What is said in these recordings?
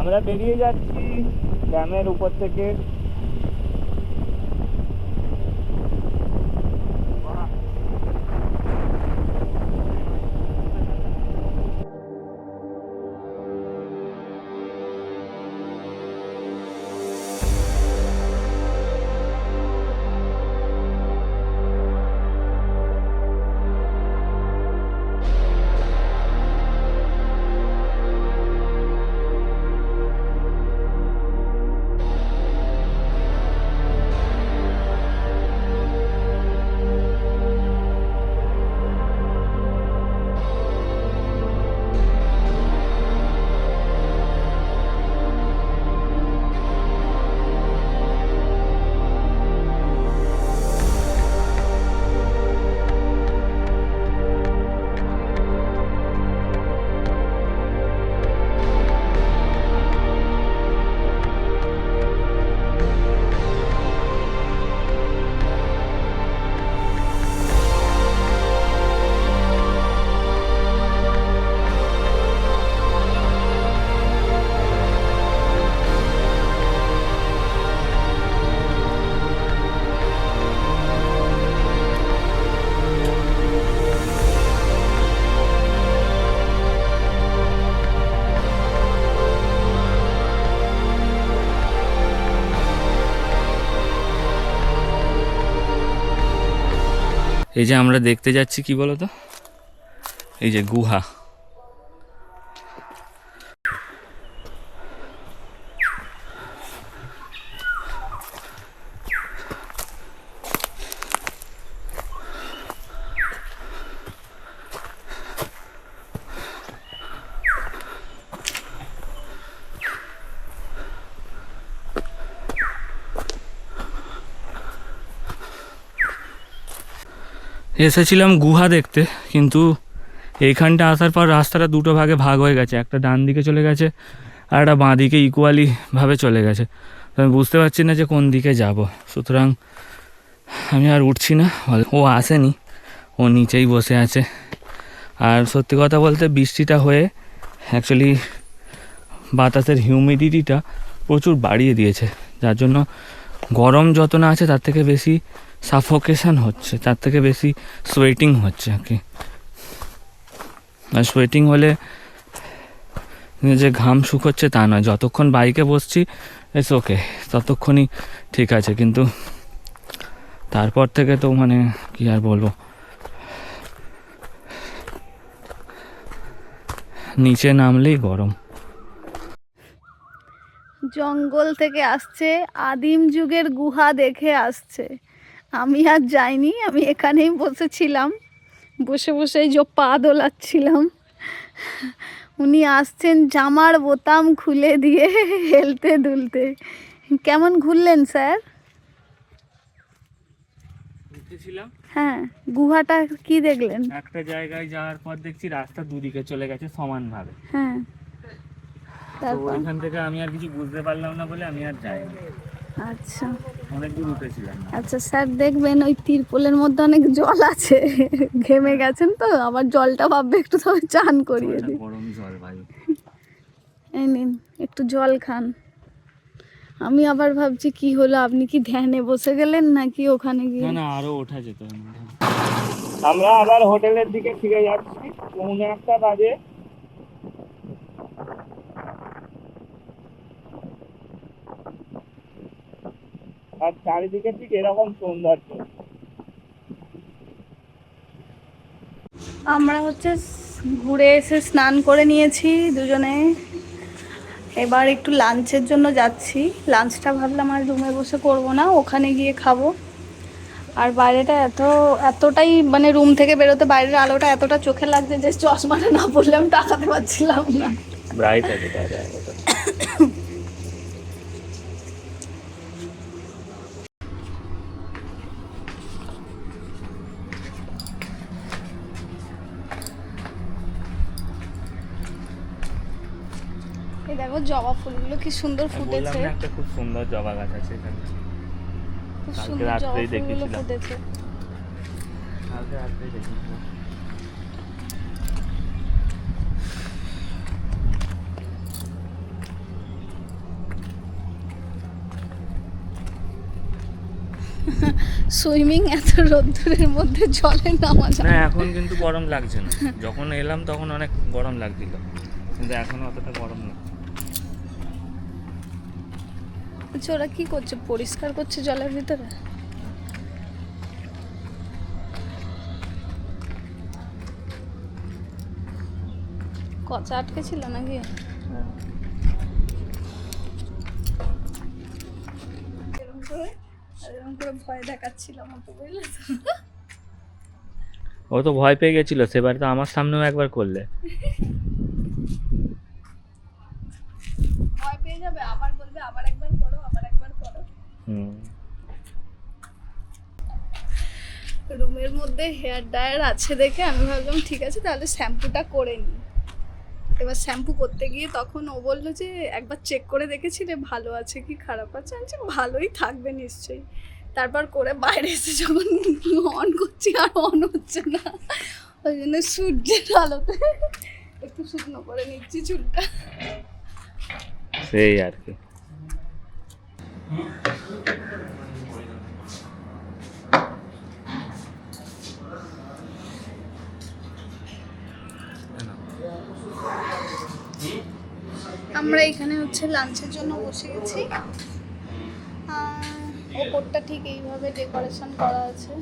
আমরা বেরিয়ে যাচ্ছি ড্যামের উপর থেকে। এই যে আমরা দেখতে যাচ্ছি কি বলতো, এই যে গুহা। এসেছিলাম গুহা দেখতে, কিন্তু এইখানটা আসার পর রাস্তাটা দুটো ভাগে ভাগ হয়ে গেছে, একটা ডান দিকে চলে গেছে আর একটা বাঁ দিকে ইকুয়ালি ভাবে চলে গেছে। তো আমি বুঝতে পারছি না যে কোন দিকে যাব, সুতরাং আমি আর উঠছি না। ও আসেনি, ও নিচেই বসে আছে। আর সত্যি কথা বলতে বৃষ্টিটা হয়ে অ্যাকচুয়ালি বাতাসের হিউমিডিটিটা প্রচুর বাড়িয়ে দিয়েছে, যার জন্য গরম যত না আছে তার থেকে বেশি সাফোকেশন হচ্ছে, তার থেকে বেশি সোয়েটিং হচ্ছে আর কি। আর সোয়েটিং হলে যে ঘাম শুকোচ্ছে তা নয়, যতক্ষণ বাইকে বসছি ইটস ওকে, ততক্ষণই ঠিক আছে, কিন্তু তারপর থেকে তো মানে কি আর বলবো, নিচে নামলেই গরম। জঙ্গল থেকে আসছে, আদিম যুগের গুহা দেখে আসছে। আমি আর যাইনি, আমি এখানেই বসেছিলাম, বসে বসেই যে পা দোলাচ্ছিলাম। উনি আসছেন জামার বোতাম খুলে দিয়ে হেলতে দুলতে। কেমন ঘুরলেন স্যার? হ্যাঁ, গুহাটা কি দেখলেন? একটা জায়গায় যাওয়ার পর দেখছি রাস্তা দুদিকে চলে গেছে সমানভাবে। হ্যাঁ, তো ওইখান থেকে আমি আর কিছু বুঝতে পারলাম না বলে আমি আর যাইনি। আচ্ছা, অনেক দূর উঠেছিলাম। আচ্ছা স্যার, দেখবেন ওই তিরপলের মধ্যে অনেক জল আছে, ঘেমে গেছেন তো, আবার জলটা ভাববে একটু তবে চান করিয়ে দিই। গরম জল ভাই, এই নিন একটু জল খান। আমি আবার ভাবছি কি হলো, আপনি কি ধ্যানে বসে গেলেন নাকি ওখানে গিয়ে? না আরো ওঠা যেত। আমরা আবার হোটেলের দিকে ফিরে যাচ্ছি, 1:30 বাজে। আর চারিদিকে ঠিক এরকম সৌন্দর্য। আমরা ঘুরে এসে স্নান করে নিয়েছি দুজনে, এবার একটু লাঞ্চের জন্য যাচ্ছি। লাঞ্চটা ভাবলাম আর রুমে বসে করব না, ওখানে গিয়ে খাবো। আর বাইরেটা এতটাই মানে রুম থেকে বেরোতে বাইরের আলোটা এতটা চোখে লাগছে যে চশমাটা না পড়লে আমি তাকাতে পারছিলাম না। ব্রাইট আছে বাইরে। এই দেখো জবা ফুলগুলো কি সুন্দর ফুটেছে। একটা খুব সুন্দর জবা গাছ আছে এখানে, খুব সুন্দর জবা ফুলগুলো ফুটেছে। কালকে রাত্রেই দেখেছিলাম। সুইমিং এত রোদ্দুরের মধ্যে জলে নামা যায় না এখন কিন্তু গরম লাগছে না, যখন এলাম তখন অনেক গরম লাগছিল, কিন্তু এখন অতটা গরম না। আচ্ছা, ওরা কি করছে? পরিষ্কার করছে জলের ভিতরে? কচা আটকে ছিল নাকি? এরকম করে ভয় দেখাচ্ছিলাম ওকে, বুঝলে তো? ও তো ভয় পেয়ে গেছিল, সেবার তো আমার সামনেও একবার করলে। ভয় পেয়ে যাবে, আবার বলবে আবার একবার করো, আবার একবার করো। রুমের মধ্যে হেয়ার ড্রায়ার আছে দেখে আমি ভাবলাম ঠিক আছে তাহলে শ্যাম্পুটা করে নিই। এবার শ্যাম্পু করতে গিয়ে তখন ও বললো যে একবার চেক করে দেখেছিলে ভালো আছে কি খারাপ আছে, আমি বলছি, ভালোই থাকবে নিশ্চয়ই। তারপর করে বাইরে এসে যখন অন করছি আর অন হচ্ছে না, ওই জন্য সূর্যের আলোতে একটু শুকনো করে নিচ্ছি চুলটা। সেই আর কি। আমরা এখানে হচ্ছে লাঞ্চের জন্য বসে গেছি। ওপরটা ঠিক এইভাবে ডেকোরেশন করা আছে।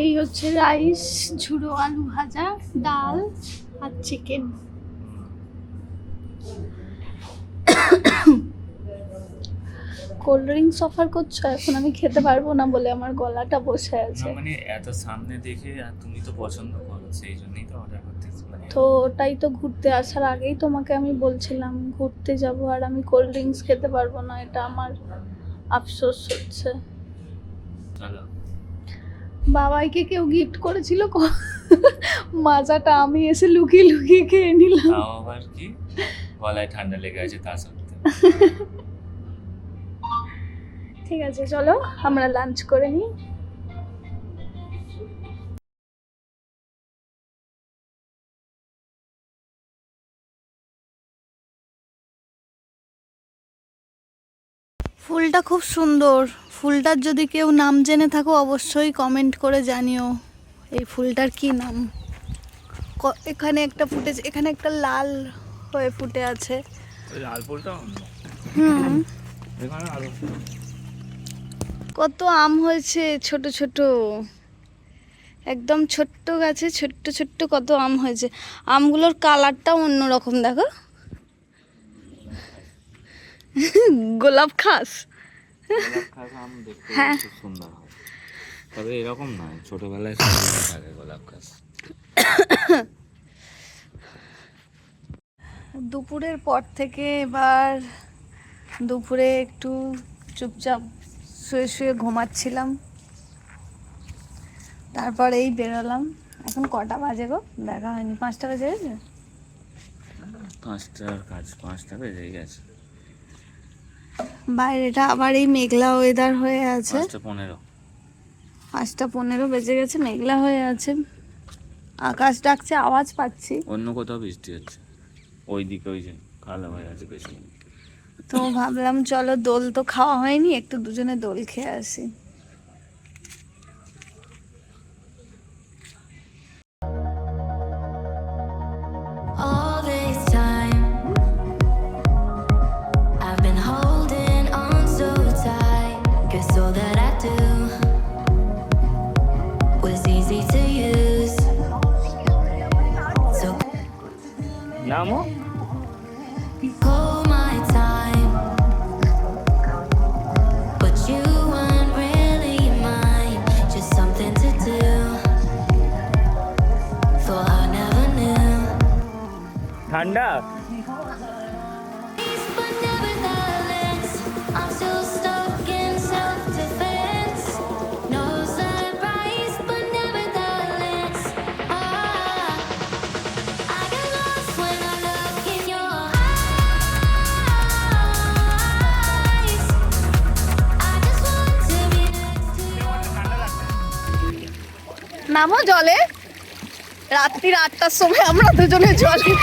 এই হচ্ছে রাইস, ঝুড়ো আলু ভাজা, ডাল আর চিকেন। কোল্ড ড্রিঙ্কস অফার করছো? এখন আমি খেতে পারবো না বলে আমার গলাটা বসে আছে। মানে এত সামনে দেখে আর তুমি তো পছন্দ করো, সেই জন্যই তো অর্ডার করতে। তো ওটাই তো, ঘুরতে আসার আগেই তোমাকে আমি বলছিলাম ঘুরতে যাব আর আমি কোল্ড ড্রিঙ্কস খেতে পারবো না, এটা আমার আফসোস হচ্ছে। চলো। বাবাইকে কেউ গিফট করেছিল মাজাটা, আমি এসে লুকিয়ে লুকিয়ে খেয়ে নিলাম। তাও আবার কি, গলায় ঠান্ডা লেগে আছে তা সত্ত্বেও। ঠিক আছে চলো আমরা লাঞ্চ করে নিই। ফুলটা খুব সুন্দর। ফুলটার যদি কেউ নাম জেনে থাকো অবশ্যই কমেন্ট করে জানিও এই ফুলটার কি নাম। এখানে একটা ফুটেছে, এখানে একটা লাল হয়ে ফুটে আছে। লাল ফুলটা এখানে আরো কত আম হয়েছে ছোট ছোট, একদম ছোট্ট গাছে ছোট্ট ছোট্ট কত আম হয়েছে। আমগুলোর কালারটাও অন্যরকম, দেখো। গোলাপ খাস। আম দেখতে হ্যাঁ। খুব সুন্দর হয়, তবে এরকম নয়, ছোটবেলায় সবসময় থাকে গোলাপ গাছ। দুপুরের পর থেকে এবার দুপুরে একটু চুপচাপ শুয়ে শুয়ে ঘুমাচ্ছিলাম, তারপর এই বেরোলাম। এখন কটা বাজে গো? দেখা হয়নি, 5টা বেজে গেছে। 5টার কাজ, 5টা বেজে গেছে। বাইরেটা আবার এই মেঘলা ওয়েদার হয়ে আছে। 5:15। 5:15 বেজে গেছে, মেঘলা হয়ে আছে, আকাশ ডাকছে, আওয়াজ পাচ্ছি। অন্য কোথাও বৃষ্টি হচ্ছে, ওইদিকে ওই যে কালো হয়ে আছে বেশি। তো ভাবলাম চলো, দোল তো খাওয়া হয়নি, একটু দুজনে দোল খেয়ে আসি। All this time, I've been holding on so tight, 'cause all that I do was easy to use. So নামো। call my time, but you weren't real. নামো জলে। রাত্রির 8টার সময় আমরা দুজনে জলে।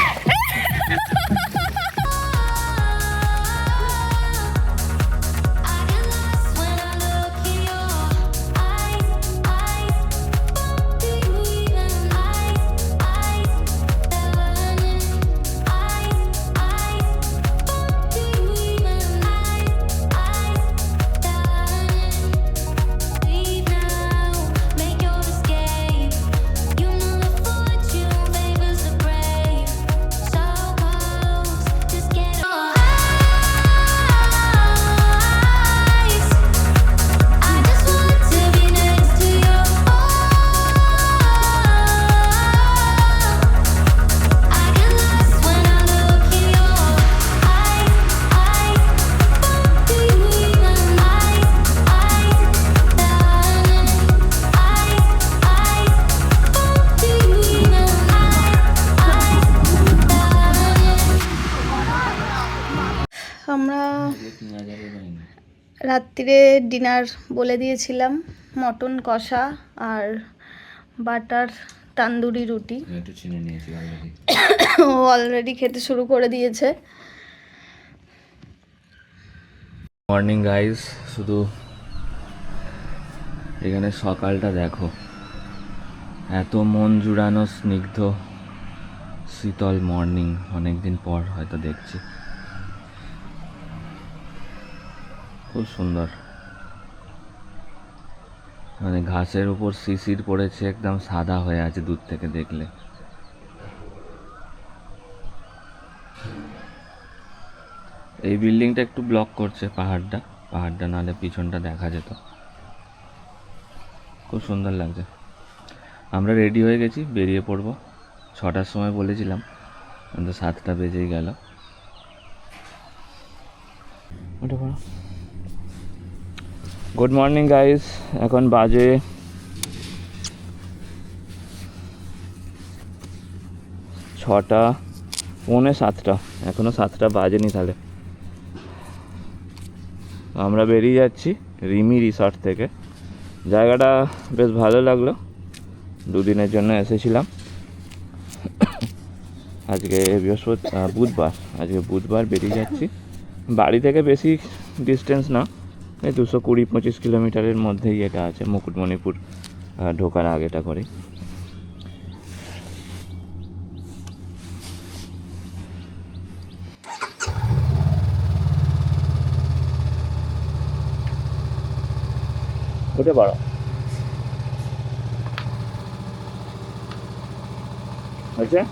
আমরা রাত্রিরে ডিনার বলে দিয়েছিলাম, মটন কষা আর বাটার তান্দুরি রুটি। একটু চিনে নিয়েছি অলরেডি। ও অলরেডি খেতে শুরু করে দিয়েছে। মর্নিং গাইস, শুধু এখানে সকালটা দেখো, এত মন জুড়ানো স্নিগ্ধ শীতল মর্নিং, অনেকদিন পর হয়তো দেখছি। খুব সুন্দর, মানে ঘাসের উপর শিশির পড়েছে, একদম সাদা হয়ে আছে দূর থেকে দেখলে। এই বিল্ডিংটা একটু ব্লক করছে পাহাড়টা নাহলে পিছনটা দেখা যেত। খুব সুন্দর লাগছে। আমরা রেডি হয়ে গেছি, বেরিয়ে পড়বো। 6টার সময় বলেছিলাম, কিন্তু 7টা বেজেই গেল। গুড মর্নিং গাইস, এখন বাজে 6টা পৌনে 7টা, এখনো 7টা বাজেনি। তাহলে আমরা বেরিয়ে যাচ্ছি রিমি রিসর্ট থেকে। জায়গাটা বেশ ভালো লাগলো, দুদিনের জন্য এসেছিলাম। আজকে বুধবার, বুধবার বেরিয়ে যাচ্ছি। বাড়ি থেকে বেশি ডিস্টেন্স না, এই 220-25 কিলোমিটারের মধ্যেই এটা আছে, মুকুটমণিপুর ঢোকার আগেটা করে। উঠে পড়ো। আচ্ছা,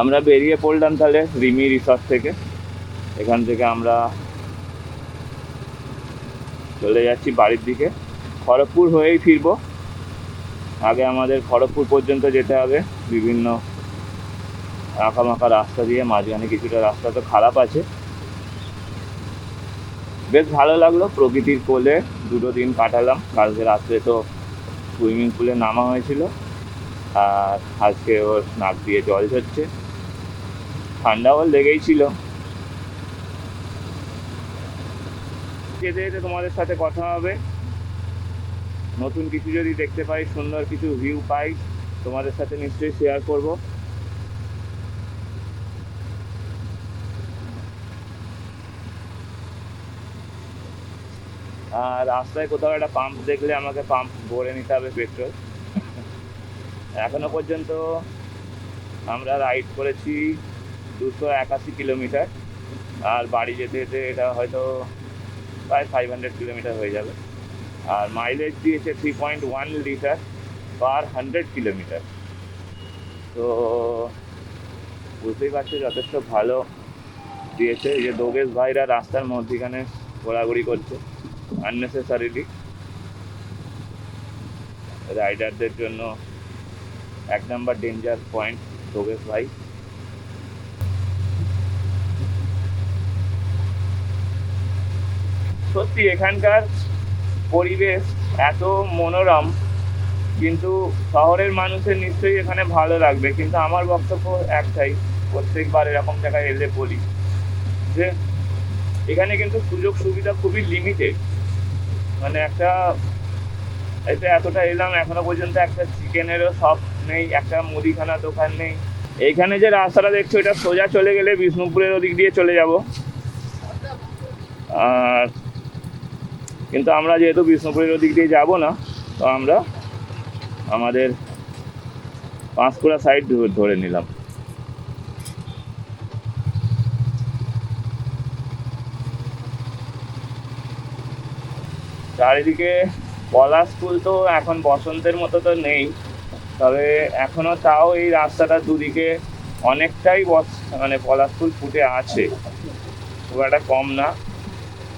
আমরা বেরিয়ে পড়লাম তাহলে রিমি রিসর্ট থেকে। এখান থেকে আমরা চলে যাচ্ছি বাড়ির দিকে। খড়গপুর হয়েই ফিরবো। আগে আমাদের খড়গপুর পর্যন্ত যেতে হবে, বিভিন্ন আঁকামাখা রাস্তা দিয়ে, মাঝখানে কিছুটা রাস্তা তো খারাপ আছে। বেশ ভালো লাগলো, প্রকৃতির কোলে 2 দিন কাটালাম। কালকে রাত্রে তো সুইমিং পুলে নামা হয়েছিল, আর আজকে ওর নাক দিয়ে জল ঝরছে। ঠান্ডাও লেগেই ছিল। যেতে যেতে তোমাদের সাথে কথা হবে। নতুন কিছু যদি দেখতে পাই, সুন্দর কিছু ভিউ পাই, তোমাদের সাথে নিশ্চয়ই শেয়ার করব। আর রাস্তায় কোথাও একটা পাম্প দেখলে আমাকে পাম্প ভরে নিতে হবে পেট্রোল। এখনো পর্যন্ত আমরা রাইড করেছি 281 কিলোমিটার, আর বাড়ি যেতে যেতে এটা হয়তো প্রায় 500 কিলোমিটার হয়ে যাবে। আর মাইলেজ দিয়েছে 3.1 লিটার পার 100 কিলোমিটার। তো বুঝতেই পারছি যথেষ্ট ভালো দিয়েছে। এই যে দোবেশ ভাইরা রাস্তার মধ্যিখানে ঘোরাঘুরি করছে আননেসেসারিলি। রাইডারদের জন্য 1 নাম্বার ডেঞ্জার পয়েন্ট যোগেশ ভাই। সত্যি এখানকার পরিবেশ এত মনোরম, কিন্তু শহরের মানুষের নিশ্চয়ই এখানে ভালো লাগবে, কিন্তু আমার বক্তব্য একটাই, প্রত্যেকবার এরকম জায়গায় এলে বলি যে এখানে কিন্তু সুযোগ সুবিধা খুবই লিমিটেড। মানে একটা এতটা এলাম, এখনো পর্যন্ত একটা চিকেনেরও শপ নেই, একটা মুদিখানা দোকান নেই। এইখানে যে রাস্তাটা দেখছো এটা সোজা চলে গেলে বিষ্ণুপুরের ওদিক দিয়ে চলে যাব। আর কিন্তু আমরা যেহেতু বিষ্ণুপুরের ওদিক দিয়ে যাব না, তো আমরা আমাদের পাঁশকুড়া সাইড ধরে নিলাম। চারিদিকে পলাশ ফুল তো এখন বসন্তের মতো তো নেই, তবে এখনো তাও এই রাস্তাটার দুদিকে অনেকটাই মানে পলাশ ফুল ফুটে আছে, খুব একটা কম না,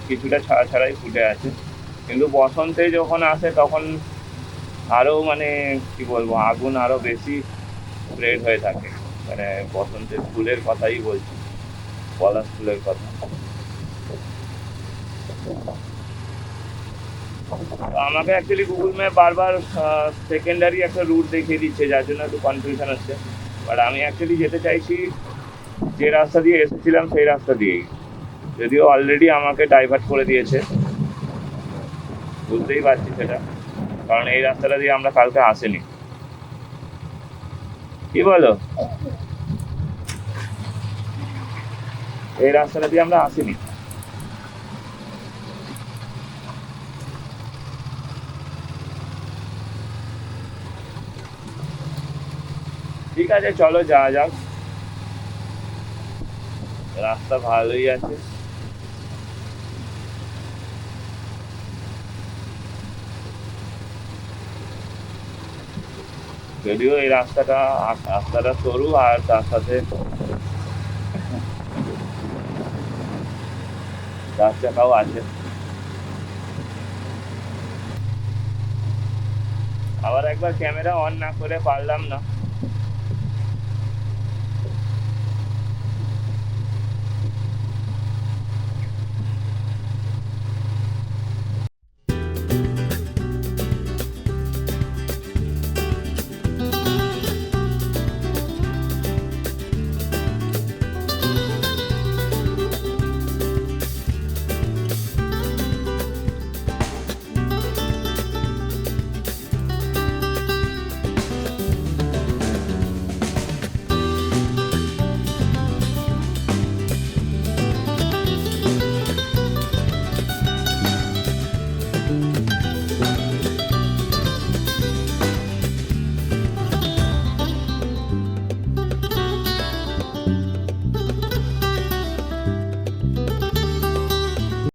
কিছুটা ছাড়া ছাড়াই ফুটে আছে। কিন্তু বসন্তে যখন আসে তখন আরও মানে কি বলবো, আগুন আরও বেশি স্প্রেড হয়ে থাকে। মানে বসন্তের ফুলের কথাই বলছি, পলাশ ফুলের কথা। আমাকে অ্যাকচুয়ালি গুগল ম্যাপ বারবার সেকেন্ডারি একটা রুট দেখিয়ে দিচ্ছে, যার জন্য একটু কনফিউশন হচ্ছে। বাট আমি অ্যাকচুয়ালি যেতে চাইছি যে রাস্তা দিয়ে এসেছিলাম সেই রাস্তা দিয়েই, যদিও অলরেডি আমাকে ডাইভার্ট করে দিয়েছে, বুঝতেই পারছি সেটা, কারণ এই রাস্তাটা দিয়ে আমরা কালকে আসিনি। কি বলো? এই রাস্তাটা দিয়ে আমরা আসিনি। ঠিক আছে, চলো যাওয়া যাক, রাস্তা ভালোই আছে। যদিও এই রাস্তাটা সরু, আর তার সাথে 4 চাকাও আছে। আবার একবার ক্যামেরা অন না করে পারলাম না।